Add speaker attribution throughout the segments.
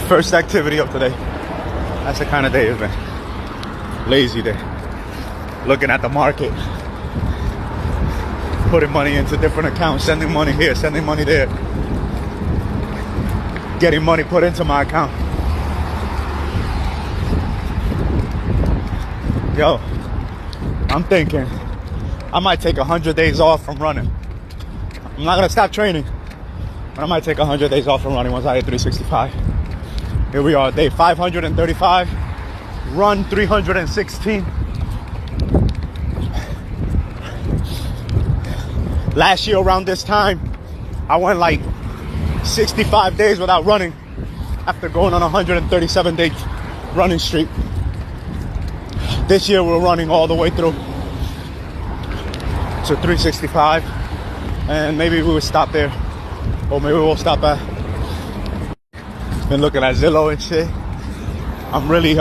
Speaker 1: First activity of today. That's the kind of day it's been. Lazy day. Looking at the market. Putting money into different accounts. Sending money here, sending money there. Getting money put into my account. Yo, I'm thinking I might take 100 days off from running. I'm not gonna stop training, but I might take 100 days off from running once I hit 365. Here we are, day 535, run 316. Last year around this time, I went like 65 days without running after going on a 137-day running streak. This year we're running all the way through to 365, and maybe we would stop there, or maybe we'll stop at. Been looking at Zillow and shit. I'm really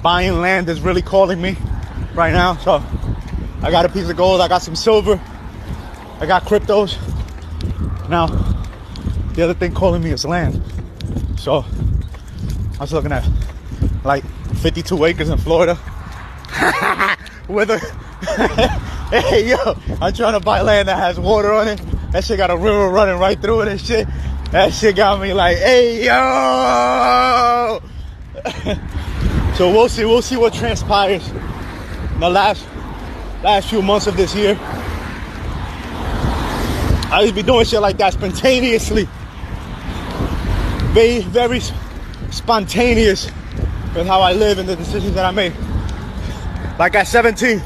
Speaker 1: buying land is really calling me right now. So I got a piece of gold, I got some silver, I got cryptos. Now the other thing calling me is land. So I was looking at like 52 acres in Florida. With a hey yo, I'm trying to buy land that has water on it. That shit got a river running right through it and shit. That shit got me like, hey yo. So we'll see what transpires in the last few months of this year. I used to be doing shit like that spontaneously. Very spontaneous with how I live and the decisions that I make. Like at 17,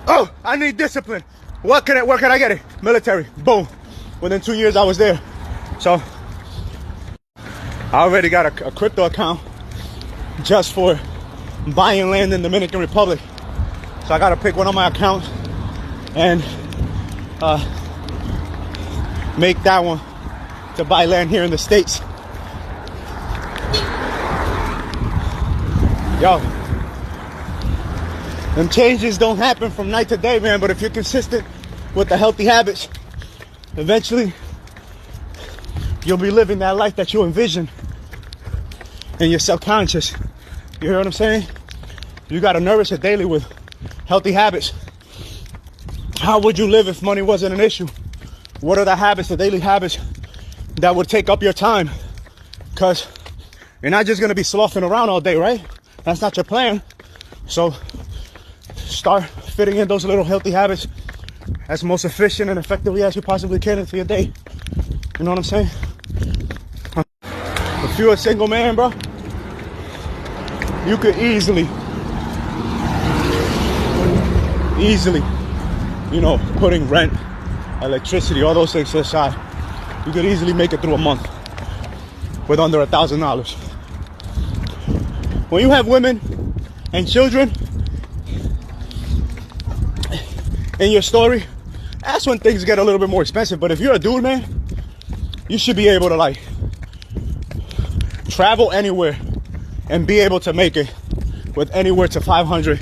Speaker 1: oh, I need discipline. Where can I get it? Military, boom. Within 2 years I was there. So I already got a crypto account just for buying land in the Dominican Republic. So I gotta pick one of my accounts and make that one to buy land here in the States. Yo, them changes don't happen from night to day, man, but if you're consistent with the healthy habits, eventually you'll be living that life that you envision in your subconscious. You hear what I'm saying? You gotta nourish it daily with healthy habits. How would you live if money wasn't an issue? What are the habits, the daily habits that would take up your time? Because you're not just gonna be sloughing around all day, right? That's not your plan. So start fitting in those little healthy habits as most efficient and effectively as you possibly can into your day. You know what I'm saying? If you're a single man, bro, you could easily, you know, putting rent, electricity, all those things aside, you could easily make it through a month with under $1,000. When you have women and children in your story, that's when things get a little bit more expensive. But if you're a dude, man, you should be able to like travel anywhere and be able to make it with anywhere to $500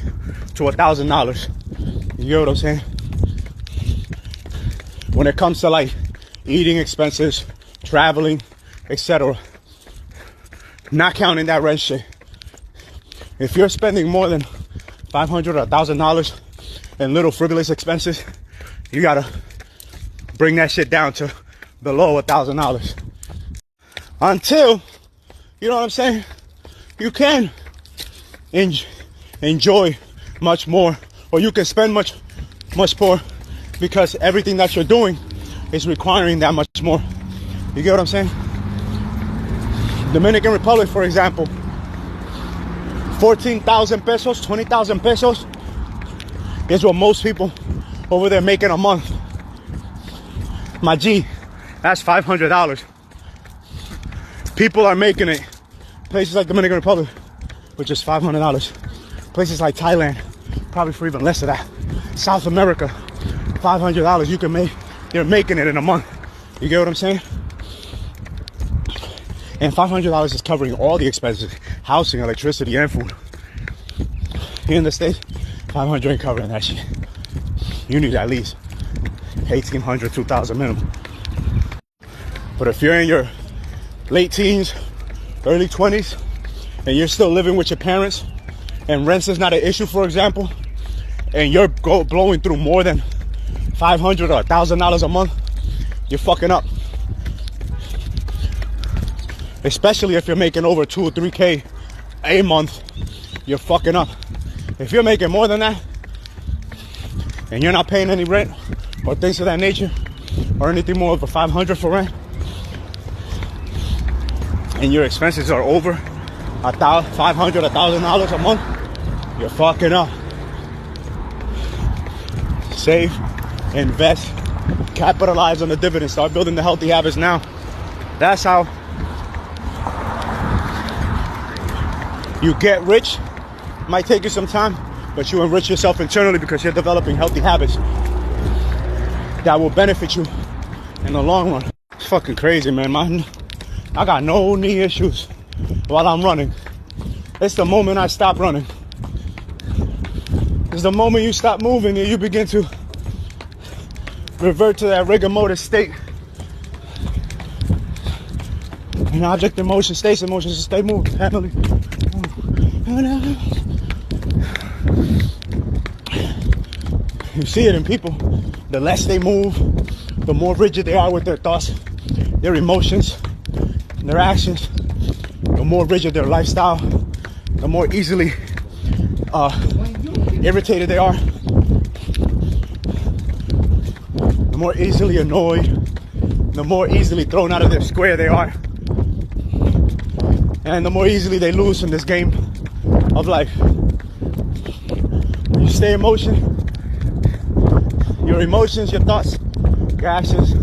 Speaker 1: to $1,000. You get what I'm saying? When it comes to like eating expenses, traveling, etc., not counting that rent shit. If you're spending more than $500 or $1,000 in little frivolous expenses, you gotta bring that shit down to below $1,000. Until, you know what I'm saying, you can enjoy much more, or you can spend much more, because everything that you're doing is requiring that much more. You get what I'm saying? Dominican Republic, for example, 14,000 pesos, 20,000 pesos is what most people over there make in a month. My G, that's $500. People are making it. Places like Dominican Republic, with just $500. Places like Thailand, probably for even less of that. South America, $500 you can make. They're making it in a month. You get what I'm saying? And $500 is covering all the expenses, housing, electricity, and food. Here in the States, $500 ain't covering that shit. You need at least $1,800, $2,000 minimum. But if you're in your late teens, early 20s, and you're still living with your parents, and rent is not an issue, for example, and you're blowing through more than $500 or $1,000 a month, you're fucking up. Especially if you're making over 2 or 3K a month, you're fucking up. If you're making more than that, and you're not paying any rent or things of that nature, or anything more over $500 for rent, and your expenses are over $500, $1,000 a month, you're fucking up. Save, invest, capitalize on the dividends. Start building the healthy habits now. That's how you get rich. Might take you some time, but you enrich yourself internally because you're developing healthy habits that will benefit you in the long run. It's fucking crazy, man. I got no knee issues while I'm running. It's the moment I stop running. It's the moment you stop moving and you begin to revert to that rigor mortis state. An object in motion stays in motion, so stay moving. Handily. You see it in people. The less they move, the more rigid they are with their thoughts, their emotions, and their actions. The more rigid their lifestyle, the more easily irritated they are, the more easily annoyed, the more easily thrown out of their square they are, and the more easily they lose in this game of life. You stay in motion, your emotions, your thoughts, your actions,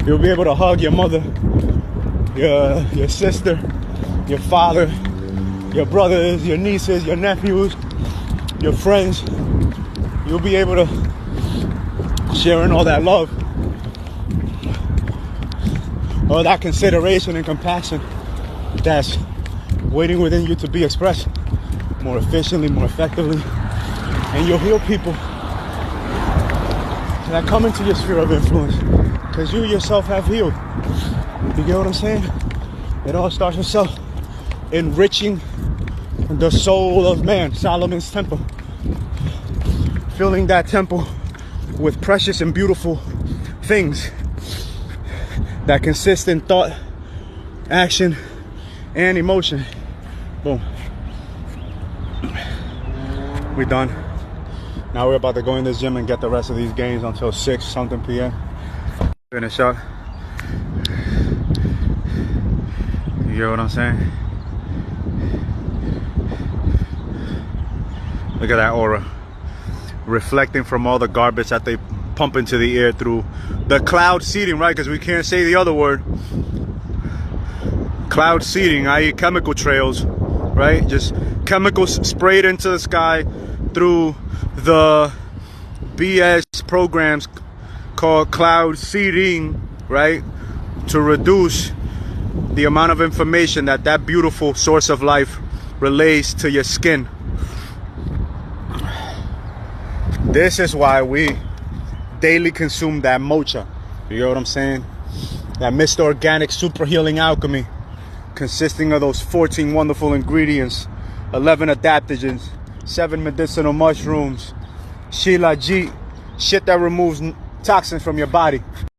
Speaker 1: you'll be able to hug your mother, your sister, your father, your brothers, your nieces, your nephews, your friends. You'll be able to share in all that love, all that consideration and compassion that's waiting within you to be expressed more efficiently, more effectively. And you'll heal people that come into your sphere of influence because you yourself have healed. You get what I'm saying? It all starts with self. Enriching the soul of man, Solomon's temple. Filling that temple with precious and beautiful things that consist in thought, action, and emotion. Boom. We're done. Now we're about to go in this gym and get the rest of these games until 6 something p.m. Finish up. You get what I'm saying? Look at that aura. Reflecting from all the garbage that they pump into the air through the cloud seeding, right? Because we can't say the other word. Cloud seeding, i.e. chemical trails, right? Just chemicals sprayed into the sky through the BS programs called cloud seeding, right? To reduce the amount of information that beautiful source of life relays to your skin. This is why we daily consume that mocha. You know what I'm saying? That Mr. Organic Super Healing Alchemy, consisting of those 14 wonderful ingredients, 11 adaptogens, 7 medicinal mushrooms, shilajit, shit that removes toxins from your body.